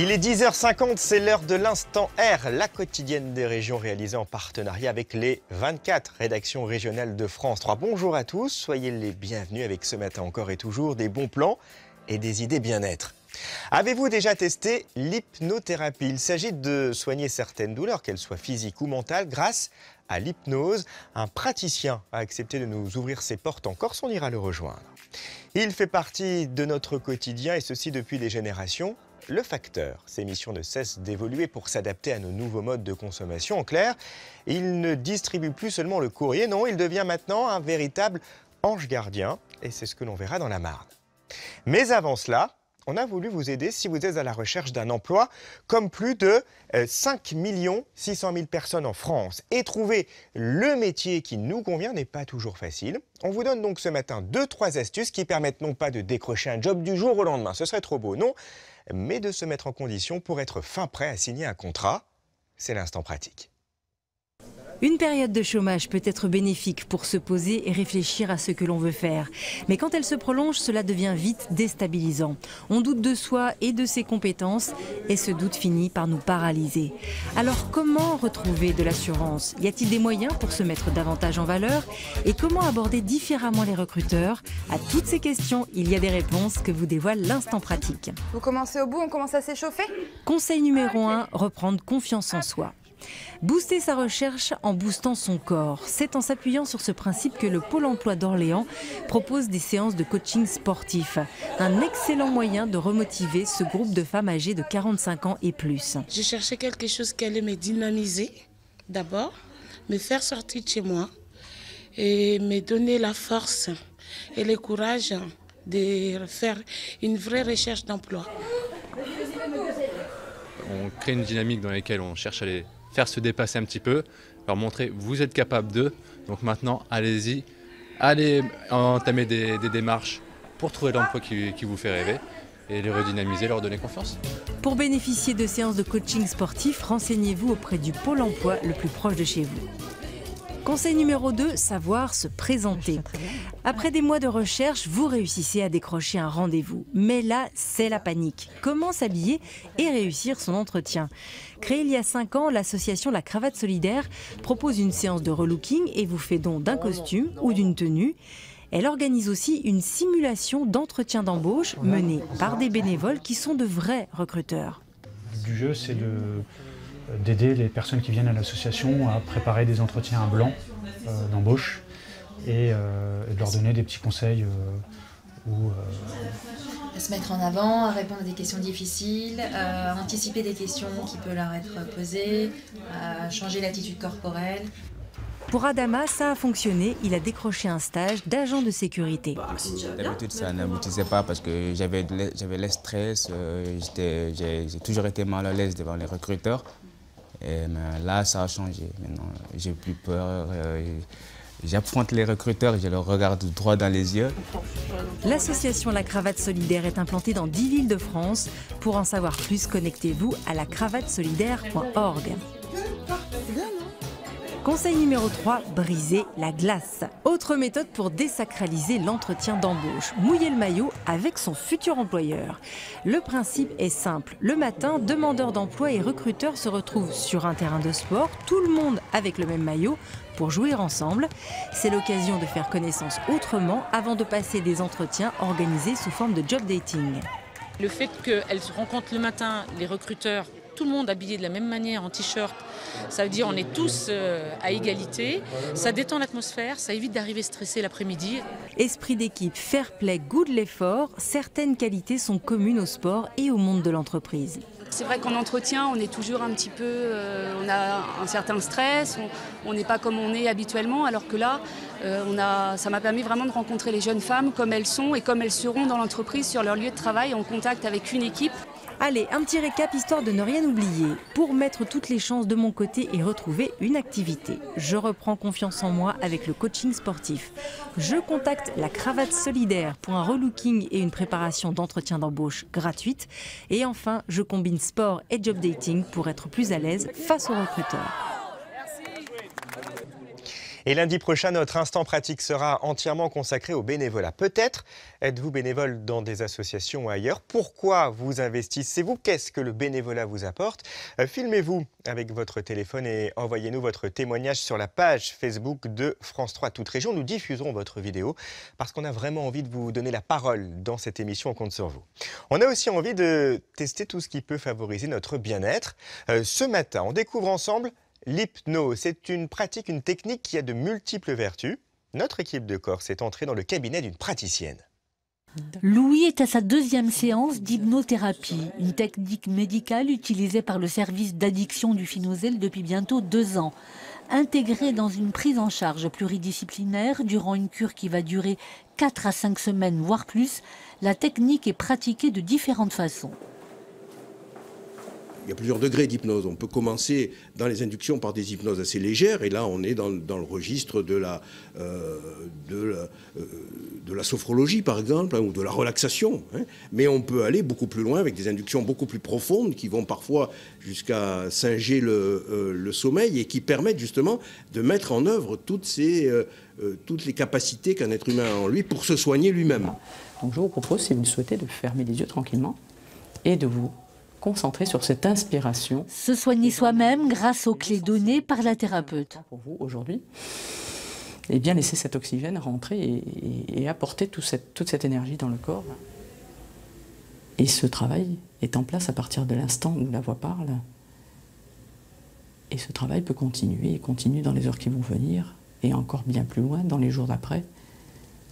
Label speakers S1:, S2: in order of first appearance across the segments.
S1: Il est 10h50, c'est l'heure de l'Instant R, la quotidienne des régions réalisée en partenariat avec les 24 rédactions régionales de France 3. Bonjour à tous, soyez les bienvenus avec ce matin encore et toujours des bons plans et des idées bien-être. Avez-vous déjà testé l'hypnothérapie? Il s'agit de soigner certaines douleurs, qu'elles soient physiques ou mentales, grâce à l'hypnose. Un praticien a accepté de nous ouvrir ses portes en Corse, on ira le rejoindre. Il fait partie de notre quotidien et ceci depuis des générations. Le facteur, ses missions ne cessent d'évoluer pour s'adapter à nos nouveaux modes de consommation. En clair, il ne distribue plus seulement le courrier, non, il devient maintenant un véritable ange gardien et c'est ce que l'on verra dans la Marne. Mais avant cela, on a voulu vous aider si vous êtes à la recherche d'un emploi, comme plus de 5 600 000 personnes en France. Et trouver le métier qui nous convient n'est pas toujours facile. On vous donne donc ce matin 2-3 astuces qui permettent non pas de décrocher un job du jour au lendemain, ce serait trop beau, non, mais de se mettre en condition pour être fin prêt à signer un contrat. C'est l'instant pratique.
S2: Une période de chômage peut être bénéfique pour se poser et réfléchir à ce que l'on veut faire. Mais quand elle se prolonge, cela devient vite déstabilisant. On doute de soi et de ses compétences et ce doute finit par nous paralyser. Alors comment retrouver de l'assurance? Y a-t-il des moyens pour se mettre davantage en valeur? Et comment aborder différemment les recruteurs? À toutes ces questions, il y a des réponses que vous dévoile l'Instant Pratique.
S3: Vous commencez au bout, on commence à s'échauffer?
S2: Conseil numéro 1, reprendre confiance en soi. Booster sa recherche en boostant son corps. C'est en s'appuyant sur ce principe que le Pôle emploi d'Orléans propose des séances de coaching sportif. Un excellent moyen de remotiver ce groupe de femmes âgées de 45 ans et plus.
S4: Je cherchais quelque chose qui allait me dynamiser d'abord, me faire sortir de chez moi et me donner la force et le courage de faire une vraie recherche d'emploi.
S5: On crée une dynamique dans laquelle on cherche à les faire se dépasser un petit peu, leur montrer vous êtes capable d'eux, donc maintenant allez-y, allez entamer des démarches pour trouver l'emploi qui vous fait rêver et les redynamiser, leur donner confiance.
S2: Pour bénéficier de séances de coaching sportif, renseignez-vous auprès du Pôle emploi le plus proche de chez vous. Conseil numéro 2, savoir se présenter. Après des mois de recherche, vous réussissez à décrocher un rendez-vous. Mais là, c'est la panique. Comment s'habiller et réussir son entretien? Créée il y a 5 ans, l'association La Cravate Solidaire propose une séance de relooking et vous fait don d'un costume ou d'une tenue. Elle organise aussi une simulation d'entretien d'embauche menée par des bénévoles qui sont de vrais recruteurs.
S6: Le but du jeu, c'est d'aider les personnes qui viennent à l'association à préparer des entretiens à blanc d'embauche et de leur donner des petits conseils
S7: à se mettre en avant, à répondre à des questions difficiles, à anticiper des questions qui peuvent leur être posées, à changer l'attitude corporelle.
S2: Pour Adama, ça a fonctionné. Il a décroché un stage d'agent de sécurité.
S8: D'habitude, ça n'aboutissait pas parce que j'avais le stress. J'ai toujours été mal à l'aise devant les recruteurs. Et là, ça a changé. Maintenant, j'ai plus peur. J'affronte les recruteurs, je leur regarde droit dans les yeux.
S2: L'association La Cravate Solidaire est implantée dans 10 villes de France. Pour en savoir plus, connectez-vous à lacravatesolidaire.org. Conseil numéro 3, briser la glace. Autre méthode pour désacraliser l'entretien d'embauche. Mouiller le maillot avec son futur employeur. Le principe est simple. Le matin, demandeurs d'emploi et recruteurs se retrouvent sur un terrain de sport, tout le monde avec le même maillot, pour jouer ensemble. C'est l'occasion de faire connaissance autrement avant de passer des entretiens organisés sous forme de job dating.
S4: Le fait qu'elles se rencontrent le matin, les recruteurs, tout le monde habillé de la même manière, en t-shirt, ça veut dire on est tous à égalité, ça détend l'atmosphère, ça évite d'arriver stressé l'après-midi.
S2: Esprit d'équipe, fair play, goût de l'effort, certaines qualités sont communes au sport et au monde de l'entreprise.
S9: C'est vrai qu'en entretien, on est toujours un petit peu, on a un certain stress, on n'est pas comme on est habituellement, alors que là, ça m'a permis vraiment de rencontrer les jeunes femmes comme elles sont et comme elles seront dans l'entreprise sur leur lieu de travail en contact avec une équipe.
S2: Allez, un petit récap histoire de ne rien oublier. Pour mettre toutes les chances de mon côté et retrouver une activité, je reprends confiance en moi avec le coaching sportif. Je contacte La Cravate Solidaire pour un relooking et une préparation d'entretien d'embauche gratuite. Et enfin, je combine sport et job dating pour être plus à l'aise face aux recruteurs.
S1: Et lundi prochain, notre instant pratique sera entièrement consacré au bénévolat. Peut-être êtes-vous bénévole dans des associations ou ailleurs. Pourquoi vous investissez-vous? Qu'est-ce que le bénévolat vous apporte? Filmez-vous avec votre téléphone et envoyez-nous votre témoignage sur la page Facebook de France 3 Toute Région. Nous diffuserons votre vidéo parce qu'on a vraiment envie de vous donner la parole dans cette émission. On compte sur vous. On a aussi envie de tester tout ce qui peut favoriser notre bien-être. Ce matin, on découvre ensemble l'hypnose. C'est une pratique, une technique qui a de multiples vertus. Notre équipe de Corse est entrée dans le cabinet d'une praticienne.
S10: Louis est à sa 2e séance d'hypnothérapie, une technique médicale utilisée par le service d'addiction du Phinozel depuis bientôt 2 ans. Intégrée dans une prise en charge pluridisciplinaire durant une cure qui va durer 4 à 5 semaines, voire plus, la technique est pratiquée de différentes façons.
S11: Il y a plusieurs degrés d'hypnose. On peut commencer dans les inductions par des hypnoses assez légères, et là on est dans le registre de la sophrologie par exemple, hein, ou de la relaxation. Hein. Mais on peut aller beaucoup plus loin avec des inductions beaucoup plus profondes qui vont parfois jusqu'à singer le sommeil et qui permettent justement de mettre en œuvre toutes les capacités qu'un être humain a en lui pour se soigner lui-même.
S12: Donc je vous propose, si vous le souhaitez, de fermer les yeux tranquillement et de vous concentrer sur cette inspiration.
S10: Se soigner soi-même grâce aux clés données par la thérapeute.
S12: Pour vous, aujourd'hui, et bien laisser cet oxygène rentrer et apporter toute cette énergie dans le corps. Et ce travail est en place à partir de l'instant où la voix parle. Et ce travail peut continuer et continue dans les heures qui vont venir, et encore bien plus loin dans les jours d'après,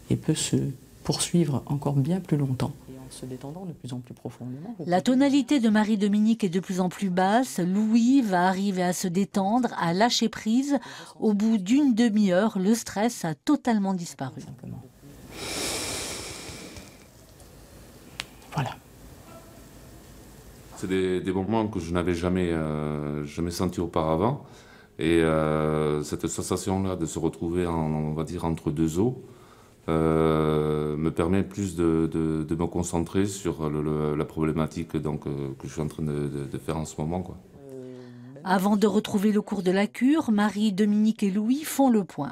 S12: et peut se poursuivre encore bien plus longtemps. Se détendant de plus en plus profondément.
S10: La tonalité de Marie-Dominique est de plus en plus basse. Louis va arriver à se détendre, à lâcher prise. Au bout d'une demi-heure, le stress a totalement disparu.
S12: Voilà.
S13: C'est des moments que je n'avais jamais senti auparavant. Et cette sensation-là de se retrouver, on va dire, entre deux eaux, me permet plus de me concentrer sur la problématique donc, que je suis en train de faire en ce moment, quoi.
S10: Avant de retrouver le cours de la cure, Marie, Dominique et Louis font le point.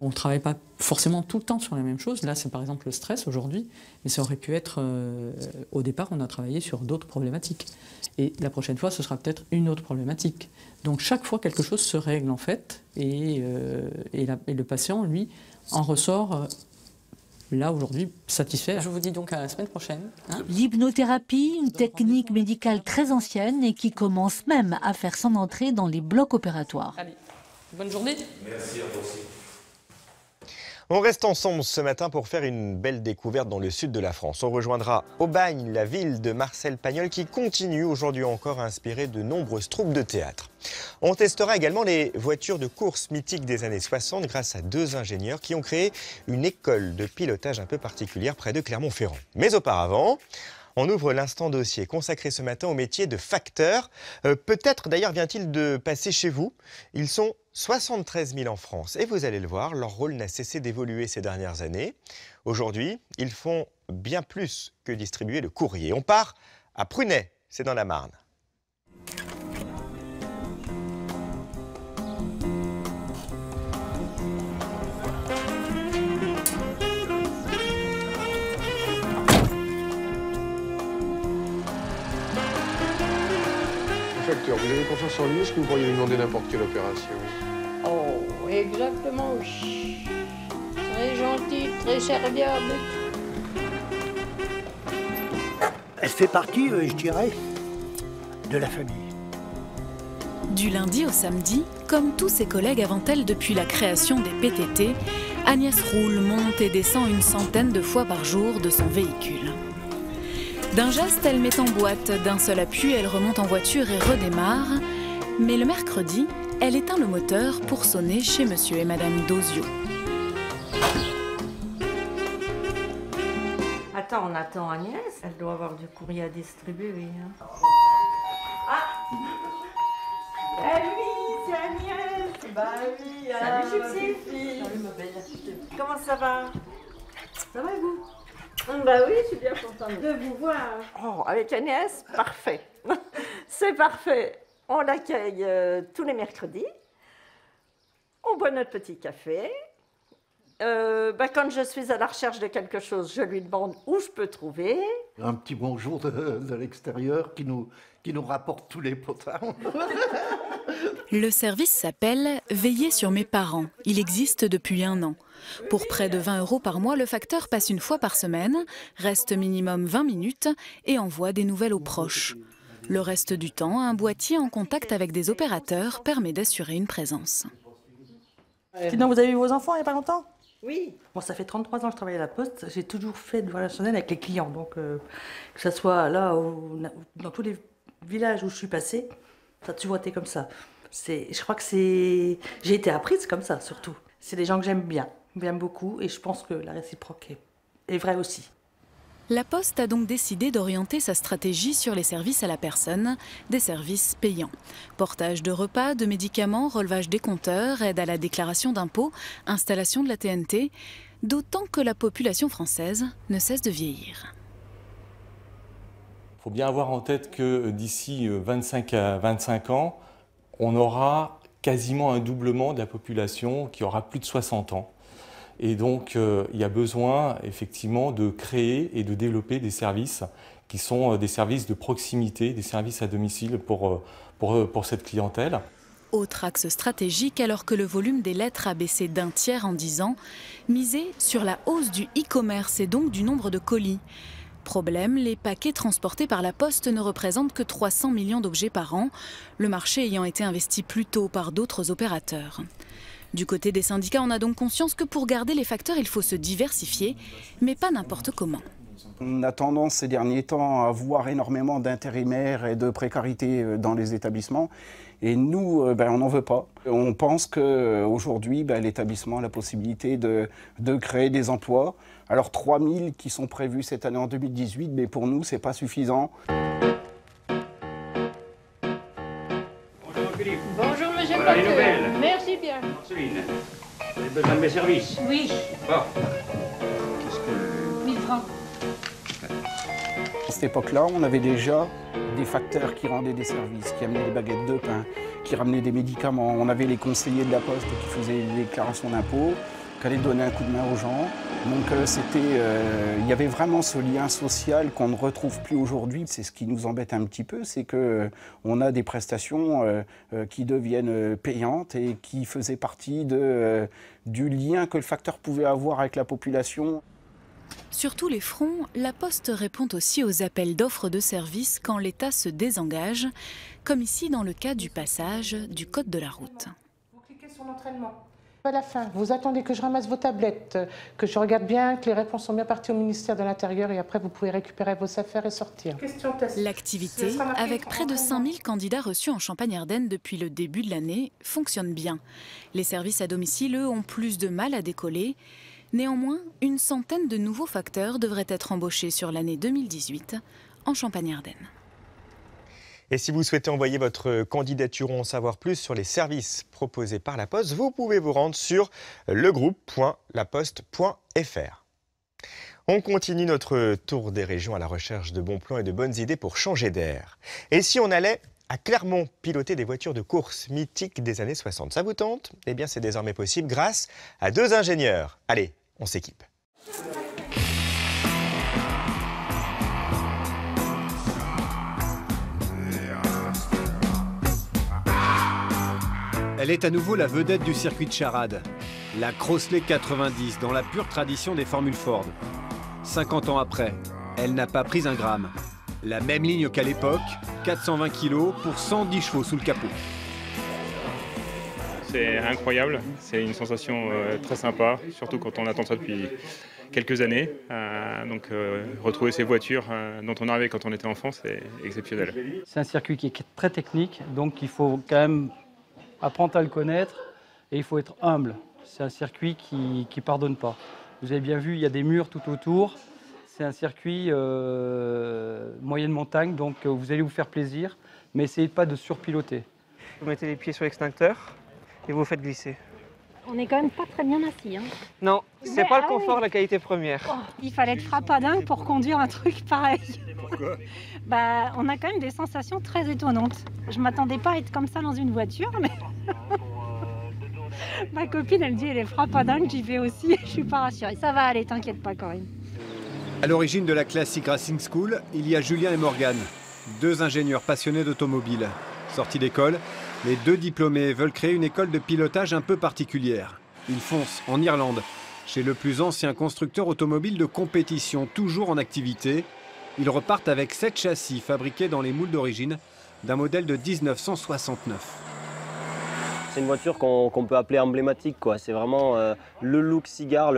S12: On ne travaille pas forcément tout le temps sur la même chose. Là, c'est par exemple le stress aujourd'hui, mais ça aurait pu être... au départ, on a travaillé sur d'autres problématiques. Et la prochaine fois, ce sera peut-être une autre problématique. Donc chaque fois, quelque chose se règle en fait, et le patient, lui, en ressort... là, aujourd'hui, satisfait. Je vous dis donc à la semaine prochaine. Hein.
S10: L'hypnothérapie, une technique médicale très ancienne et qui commence même à faire son entrée dans les blocs opératoires.
S12: Allez, bonne journée.
S13: Merci à vous aussi.
S1: On reste ensemble ce matin pour faire une belle découverte dans le sud de la France. On rejoindra Aubagne, la ville de Marcel Pagnol, qui continue aujourd'hui encore à inspirer de nombreuses troupes de théâtre. On testera également les voitures de course mythiques des années 60 grâce à 2 ingénieurs qui ont créé une école de pilotage un peu particulière près de Clermont-Ferrand. Mais auparavant, on ouvre l'instant dossier consacré ce matin au métier de facteur. Peut-être d'ailleurs vient-il de passer chez vous. Ils sont 73 000 en France et vous allez le voir, leur rôle n'a cessé d'évoluer ces dernières années. Aujourd'hui, ils font bien plus que distribuer le courrier. On part à Prunay, c'est dans la Marne.
S14: Facteur, vous avez confiance en lui? Est-ce que vous pourriez lui demander n'importe quelle opération?
S15: Oh, exactement. Très gentil, très serviable.
S16: Elle fait partie, je dirais, de la famille.
S17: Du lundi au samedi, comme tous ses collègues avant elle depuis la création des PTT, Agnès roule, monte et descend une centaine de fois par jour de son véhicule. D'un geste, elle met en boîte, d'un seul appui, elle remonte en voiture et redémarre. Mais le mercredi, elle éteint le moteur pour sonner chez monsieur et madame Dozio.
S15: Attends, on attend Agnès. Elle doit avoir du courrier à distribuer. Hein. Ah oui, c'est Agnès. Bah oui. Salut, Chupsi. Salut, ma belle. Comment ça va? Ça va et vous? Bah oui, je suis bien contente de vous voir. Oh, avec Agnès, parfait. C'est parfait. On l'accueille tous les mercredis. On boit notre petit café. Quand je suis à la recherche de quelque chose, je lui demande où je peux trouver.
S16: Un petit bonjour de l'extérieur qui nous rapporte tous les potins.
S17: Le service s'appelle « Veiller sur mes parents ». Il existe depuis 1 an. Pour près de 20 € par mois, le facteur passe 1 fois par semaine, reste minimum 20 minutes et envoie des nouvelles aux proches. Le reste du temps, un boîtier en contact avec des opérateurs permet d'assurer une présence.
S18: Sinon, vous avez eu vos enfants il n'y a pas longtemps?
S15: Oui.
S18: Bon, ça fait 33 ans que je travaille à la Poste. J'ai toujours fait du relationnel avec les clients. Donc, que ce soit là ou dans tous les villages où je suis passée, ça a toujours été comme ça. Je crois que j'ai été apprise comme ça, surtout. C'est des gens que j'aime bien beaucoup, et je pense que la réciproque est vraie aussi.
S17: La Poste a donc décidé d'orienter sa stratégie sur les services à la personne, des services payants. Portage de repas, de médicaments, relevage des compteurs, aide à la déclaration d'impôts, installation de la TNT, d'autant que la population française ne cesse de vieillir.
S19: Il faut bien avoir en tête que d'ici 25 à 25 ans, on aura quasiment un doublement de la population qui aura plus de 60 ans. Et donc, il y a besoin, effectivement, de créer et de développer des services qui sont des services de proximité, des services à domicile pour cette clientèle.
S17: Autre axe stratégique, alors que le volume des lettres a baissé d'1 tiers en 10 ans, miser sur la hausse du e-commerce et donc du nombre de colis. Problème, les paquets transportés par la Poste ne représentent que 300 millions d'objets par an, le marché ayant été investi plus tôt par d'autres opérateurs. Du côté des syndicats, on a donc conscience que pour garder les facteurs, il faut se diversifier, mais pas n'importe comment.
S20: On a tendance ces derniers temps à voir énormément d'intérimaires et de précarité dans les établissements. Et nous, on n'en veut pas. On pense qu'aujourd'hui, l'établissement a la possibilité de créer des emplois. Alors 3000 qui sont prévus cette année en 2018, mais pour nous, ce n'est pas suffisant.
S21: Bonjour Philippe.
S22: Bonjour monsieur
S21: Voilà les
S22: Porteur.
S21: nouvelles.
S22: Merci bien.
S21: Marceline, vous avez besoin de mes services?
S22: Oui.
S21: Bon. Qu'est-ce que...
S22: 1000 francs.
S20: À cette époque-là, on avait déjà des facteurs qui rendaient des services, qui amenaient des baguettes de pain, qui ramenaient des médicaments. On avait les conseillers de la Poste qui faisaient les déclarations d'impôts, qui allaient donner un coup de main aux gens. Donc il y avait vraiment ce lien social qu'on ne retrouve plus aujourd'hui. C'est ce qui nous embête un petit peu, c'est qu'on a des prestations qui deviennent payantes et qui faisaient partie du lien que le facteur pouvait avoir avec la population.
S17: Sur tous les fronts, la Poste répond aussi aux appels d'offres de services quand l'État se désengage, comme ici dans le cas du passage du code de la route.
S22: Vous cliquez sur l'entraînement. À la fin, vous attendez que je ramasse vos tablettes, que je regarde bien, que les réponses sont bien parties au ministère de l'Intérieur et après vous pouvez récupérer vos affaires et sortir.
S17: L'activité, avec près de 5000 candidats reçus en Champagne-Ardenne depuis le début de l'année, fonctionne bien. Les services à domicile, eux, ont plus de mal à décoller. Néanmoins, une centaine de nouveaux facteurs devraient être embauchés sur l'année 2018 en Champagne-Ardenne.
S1: Et si vous souhaitez envoyer votre candidature ou en savoir plus sur les services proposés par la Poste, vous pouvez vous rendre sur legroupe.laposte.fr. On continue notre tour des régions à la recherche de bons plans et de bonnes idées pour changer d'air. Et si on allait à Clermont piloter des voitures de course mythiques des années 60, ça vous tente? Eh bien, c'est désormais possible grâce à 2 ingénieurs. Allez, on s'équipe.
S23: Elle est à nouveau la vedette du circuit de Charade, la Crossley 90, dans la pure tradition des formules Ford. 50 ans après, elle n'a pas pris un gramme. La même ligne qu'à l'époque, 420 kg pour 110 chevaux sous le capot.
S24: C'est incroyable, c'est une sensation très sympa, surtout quand on attend ça depuis quelques années. Retrouver ces voitures dont on arrivait quand on était enfant, c'est exceptionnel.
S25: C'est un circuit qui est très technique, donc il faut quand même apprendre à le connaître et il faut être humble. C'est un circuit qui ne pardonne pas. Vous avez bien vu, il y a des murs tout autour. C'est un circuit moyenne montagne, donc vous allez vous faire plaisir, mais essayez pas de surpiloter.
S26: Vous mettez les pieds sur l'extincteur et vous faites glisser.
S27: On n'est quand même pas très bien assis. Hein.
S26: Non, c'est pas le confort, la qualité première.
S27: Oh, il fallait être frappadingue pour conduire un truc pareil.
S23: Pourquoi?
S27: On a quand même des sensations très étonnantes. Je m'attendais pas à être comme ça dans une voiture, mais Ma copine, elle me dit, elle est frappadingue, j'y vais aussi. Je suis pas rassurée. Ça va aller, t'inquiète pas, Corinne.
S23: À l'origine de la Classic Racing School, il y a Julien et Morgane, 2 ingénieurs passionnés d'automobile. Sortis d'école, les 2 diplômés veulent créer une école de pilotage un peu particulière. Ils foncent en Irlande, chez le plus ancien constructeur automobile de compétition, toujours en activité. Ils repartent avec 7 châssis fabriqués dans les moules d'origine d'un modèle de 1969.
S3: C'est une voiture qu'on peut appeler emblématique, quoi. C'est vraiment le look cigare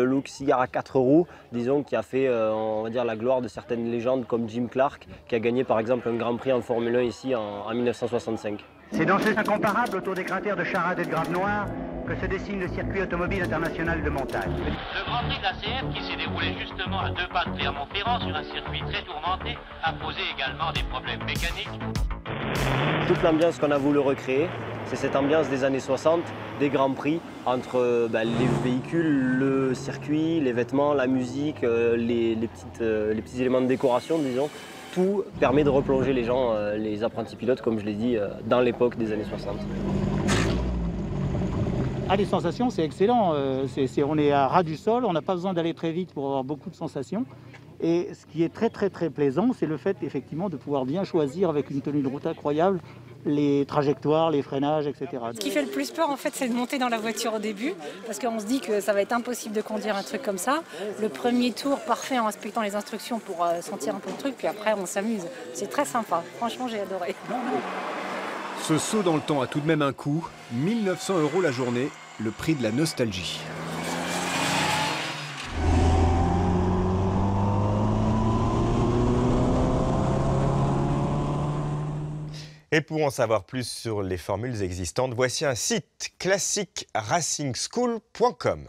S3: à 4 roues, disons, qui a fait on va dire, la gloire de certaines légendes comme Jim Clark, qui a gagné par exemple un Grand Prix en Formule 1 ici en 1965.
S4: C'est dans ces incomparables autour des cratères de Charade et de Grave Noire que se dessine le circuit automobile international de montagne.
S5: Le Grand Prix de la CF, qui s'est déroulé justement à 2 pas de Clermont-Ferrand sur un circuit très tourmenté, a posé également des problèmes mécaniques.
S3: Toute l'ambiance qu'on a voulu recréer, c'est cette ambiance des années 60, des grands prix, entre les véhicules, le circuit, les vêtements, la musique, les petits éléments de décoration, disons. Tout permet de replonger les gens, les apprentis pilotes, comme je l'ai dit, dans l'époque des années 60.
S6: Ah, les sensations, c'est excellent. On est à ras du sol, on n'a pas besoin d'aller très vite pour avoir beaucoup de sensations. Et ce qui est très plaisant, c'est le fait effectivement de pouvoir bien choisir avec une tenue de route incroyable les trajectoires, les freinages, etc.
S27: Ce qui fait le plus peur, en fait, c'est de monter dans la voiture au début, parce qu'on se dit que ça va être impossible de conduire un truc comme ça. Le premier tour, parfait en respectant les instructions pour sentir un peu le truc, puis après, on s'amuse. C'est très sympa. Franchement, j'ai adoré.
S23: Ce saut dans le temps a tout de même un coût, 1 900 € la journée, le prix de la nostalgie.
S1: Et pour en savoir plus sur les formules existantes, voici un site, classicracingschool.com.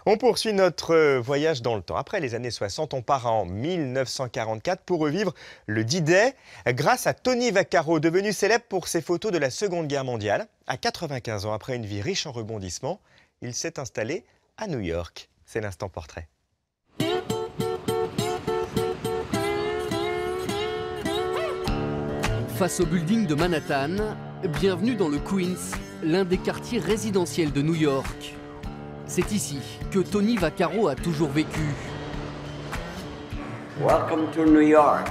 S1: On poursuit notre voyage dans le temps. Après les années 60, on part en 1944 pour revivre le D-Day grâce à Tony Vaccaro, devenu célèbre pour ses photos de la Seconde Guerre mondiale. À 95 ans, après une vie riche en rebondissements, il s'est installé à New York. C'est l'instant portrait.
S7: Face au building de Manhattan, bienvenue dans le Queens, l'un des quartiers résidentiels de New York. C'est ici que Tony Vaccaro a toujours vécu.
S8: Welcome to New York.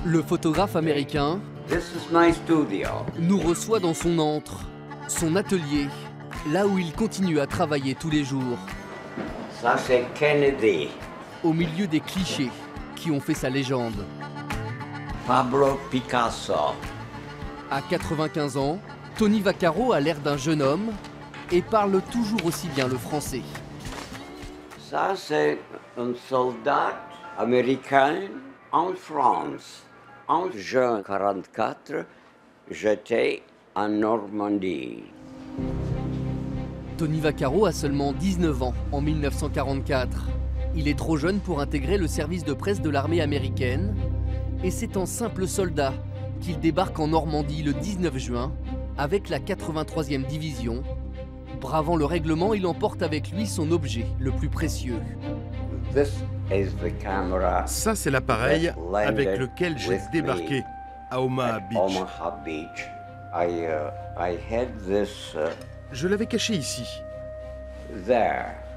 S7: Le photographe américain
S8: This is my studio.
S7: Nous reçoit dans son antre, son atelier, là où il continue à travailler tous les jours.
S8: Ça c'est Kennedy.
S7: Au milieu des clichés qui ont fait sa légende.
S8: Pablo Picasso.
S7: À 95 ans, Tony Vaccaro a l'air d'un jeune homme et parle toujours aussi bien le français.
S8: Ça, c'est un soldat américain en France. En juin 1944, j'étais en Normandie.
S7: Tony Vaccaro a seulement 19 ans en 1944. Il est trop jeune pour intégrer le service de presse de l'armée américaine. Et c'est en simple soldat qu'il débarque en Normandie le 19 juin avec la 83e division. Bravant le règlement, il emporte avec lui son objet le plus précieux.
S9: Ça, c'est l'appareil avec lequel j'ai débarqué à Omaha Beach. Je l'avais caché ici,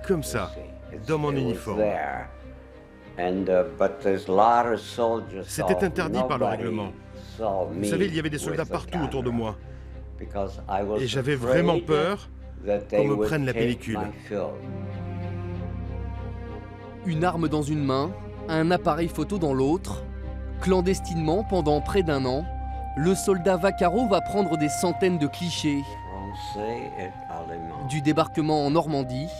S9: comme ça, dans mon uniforme. C'était interdit par le règlement. Vous savez, il y avait des soldats partout autour de moi. Et j'avais vraiment peur qu'on me prenne la pellicule.
S7: Une arme dans une main, un appareil photo dans l'autre. Clandestinement, pendant près d'1 an, le soldat Vaccaro va prendre des centaines de clichés. Du débarquement en Normandie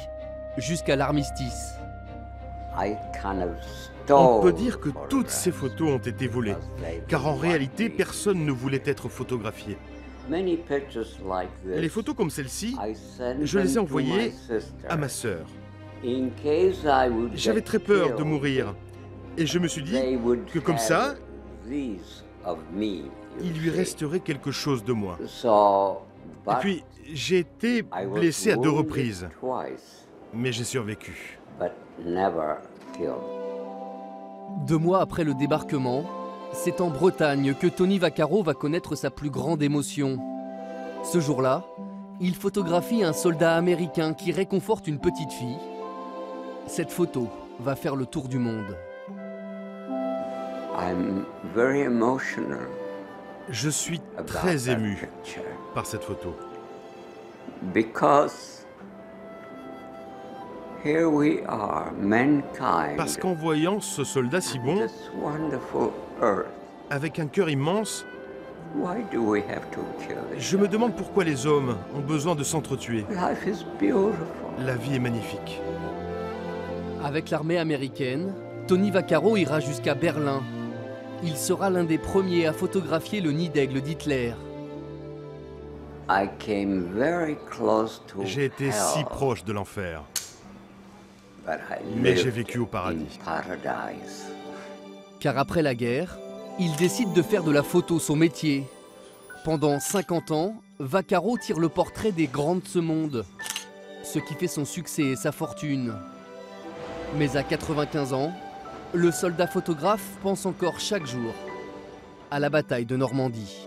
S7: jusqu'à l'armistice.
S9: On peut dire que toutes ces photos ont été volées, car en réalité, personne ne voulait être photographié. Les photos comme celle-ci, je les ai envoyées à ma sœur. J'avais très peur de mourir, et je me suis dit que comme ça, il lui resterait quelque chose de moi. Et puis, j'ai été blessé à 2 reprises, mais j'ai survécu.
S7: 2 mois après le débarquement, c'est en Bretagne que Tony Vaccaro va connaître sa plus grande émotion. Ce jour-là, Il photographie un soldat américain qui réconforte une petite fille. Cette photo va faire le tour du monde.
S9: Je suis très ému par cette photo. Parce qu'en voyant ce soldat si bon, avec un cœur immense, je me demande pourquoi les hommes ont besoin de s'entretuer. La vie est magnifique.
S7: Avec l'armée américaine, Tony Vaccaro ira jusqu'à Berlin. Il sera l'un des premiers à photographier le nid d'aigle d'Hitler.
S9: J'ai été si proche de l'enfer, mais j'ai vécu au paradis.
S7: Car après la guerre, il décide de faire de la photo son métier. Pendant 50 ans, Vaccaro tire le portrait des grands de ce monde, ce qui fait son succès et sa fortune. Mais à 95 ans, le soldat photographe pense encore chaque jour à la bataille de Normandie.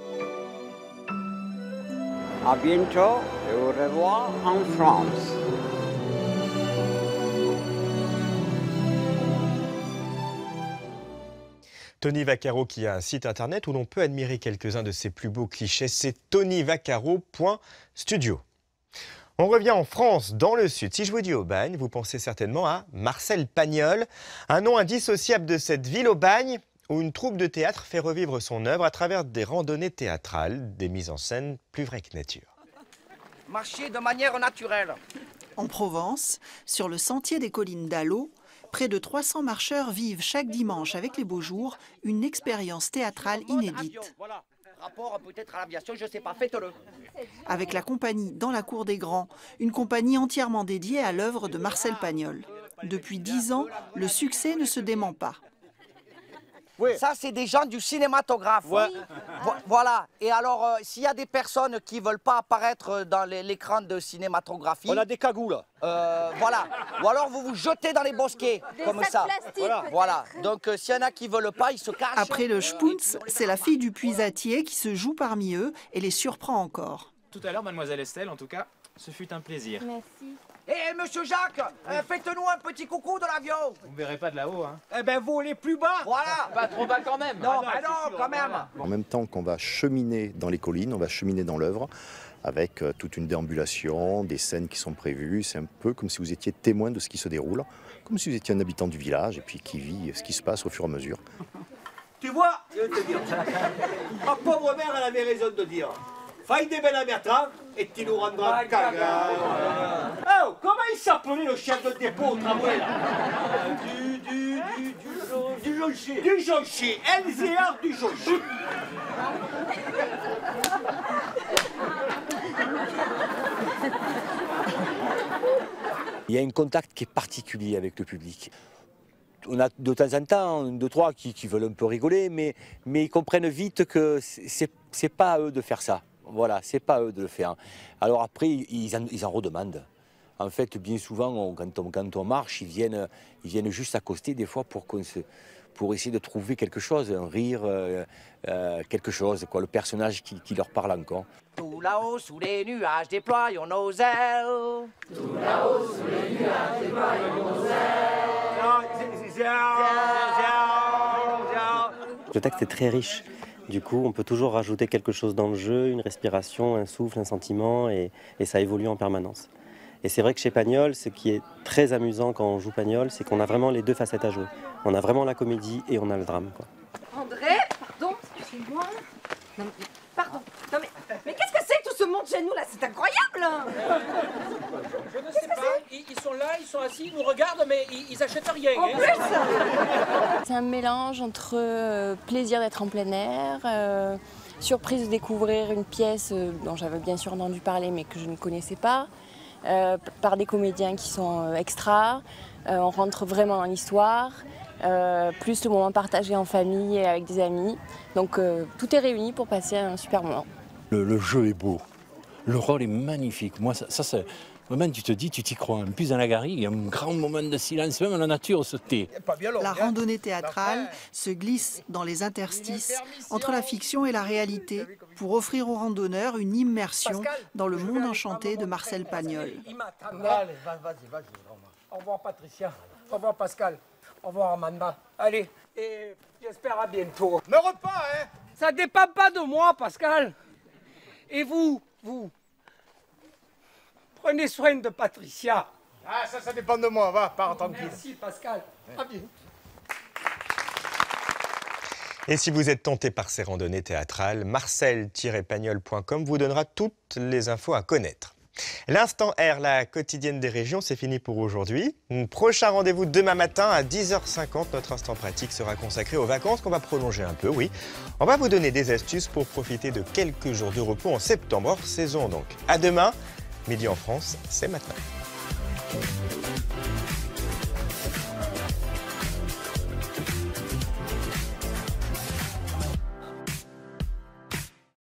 S8: À bientôt et au revoir en France.
S1: Tony Vaccaro qui a un site internet où l'on peut admirer quelques-uns de ses plus beaux clichés, c'est tonyvaccaro.studio. On revient en France, dans le sud. Si je vous dis Aubagne, vous pensez certainement à Marcel Pagnol, un nom indissociable de cette ville Aubagne, où une troupe de théâtre fait revivre son œuvre à travers des randonnées théâtrales, des mises en scène plus vraies que nature.
S2: Marcher de manière naturelle.
S10: En Provence, sur le sentier des collines d'Allo, près de 300 marcheurs vivent chaque dimanche avec les beaux jours une expérience théâtrale inédite.
S2: Voilà. Rapport peut-être à l'aviation, je ne sais pas, faites-le.
S10: Avec la compagnie Dans la Cour des Grands, une compagnie entièrement dédiée à l'œuvre de Marcel Pagnol. Depuis 10 ans, le succès ne se dément pas.
S2: Oui. Ça, c'est des gens du cinématographe. Ouais. Voilà. Et alors, s'il y a des personnes qui ne veulent pas apparaître dans l'écran de cinématographie... On a des cagoules. Voilà. Ou alors, vous vous jetez dans les bosquets, comme ça. Voilà. Donc, s'il y en a qui ne veulent pas, ils se cachent.
S10: Après le Spunz, c'est la fille du puisatier qui se joue parmi eux et les surprend encore.
S11: Tout à l'heure, mademoiselle Estelle, en tout cas, ce fut un plaisir.
S2: Merci. Eh, monsieur Jacques, faites-nous un petit coucou de l'avion.
S11: Vous ne verrez pas de là-haut, hein.
S2: Eh ben, volez plus bas. Voilà.
S11: Pas trop bas quand même.
S2: Non, non, quand même.
S12: En même temps qu'on va cheminer dans les collines, on va cheminer dans l'œuvre avec toute une déambulation, des scènes qui sont prévues. C'est un peu comme si vous étiez témoin de ce qui se déroule, comme si vous étiez un habitant du village et puis qui vit ce qui se passe au fur et à mesure.
S2: Tu vois, je vais te dire, ma pauvre mère, elle avait raison de dire. Faille des belles amerta et tu nous rendras caga. Oh, comment il s'appelait le chef de dépôt au tramway là? Du jonchier. Du jonchier. LZR du jonchier.
S13: Il y a un contact qui est particulier avec le public. On a de temps en temps, 2, 3 qui veulent un peu rigoler, mais ils comprennent vite que c'est pas à eux de faire ça. Voilà, c'est pas à eux de le faire. Alors après, ils en redemandent. En fait, bien souvent, quand on marche, ils viennent juste accoster des fois pour essayer de trouver quelque chose, un rire, quelque chose, quoi, le personnage qui leur parle encore.
S2: Tout là-haut, sous les nuages, déployons nos ailes. Tout là-haut, sous les nuages, déployons nos ailes.
S14: Le texte est très riche. Du coup, on peut toujours rajouter quelque chose dans le jeu, une respiration, un souffle, un sentiment, et ça évolue en permanence. Et c'est vrai que chez Pagnol, ce qui est très amusant quand on joue Pagnol, c'est qu'on a vraiment les deux facettes à jouer. On a vraiment la comédie et on a le drame, quoi.
S15: André, pardon, excusez-moi. Non, mais, pardon, non mais qu'est-ce que c'est que tout ce monde chez nous là? C'est incroyable!
S11: Je ne sais pas, ils sont là, ils sont assis, ils nous regardent, mais ils achètent rien.
S15: En plus
S16: C'est un mélange entre plaisir d'être en plein air, surprise de découvrir une pièce dont j'avais bien sûr entendu parler mais que je ne connaissais pas, par des comédiens qui sont extra, on rentre vraiment dans l'histoire, plus le moment partagé en famille et avec des amis. Donc tout est réuni pour passer un super moment.
S28: Le jeu est beau, le rôle est magnifique. Moi, ça
S13: moment, tu te dis, tu t'y crois. En plus, dans la garrigue, il y a un grand moment de silence, même la nature se tait.
S10: La randonnée théâtrale se glisse dans les interstices entre la fiction et la réalité pour offrir aux randonneurs une immersion dans le monde enchanté de Marcel Pagnol.
S11: Allez, vas-y. Au revoir Patricia, au revoir Pascal, au revoir Amanda. Allez, et j'espère à bientôt.
S17: Me repas, hein?
S11: Ça dépend pas de moi, Pascal. Et vous, prenez soin de Patricia.
S17: Ah, ça dépend de moi, va, pars tranquille.
S11: Merci Pascal, à bientôt.
S1: Et si vous êtes tenté par ces randonnées théâtrales, marcel-pagnol.com vous donnera toutes les infos à connaître. L'instant R, la quotidienne des régions, c'est fini pour aujourd'hui. Prochain rendez-vous demain matin à 10h50. Notre instant pratique sera consacré aux vacances qu'on va prolonger un peu, oui. On va vous donner des astuces pour profiter de quelques jours de repos en septembre, hors saison donc. À demain, midi en France, c'est maintenant.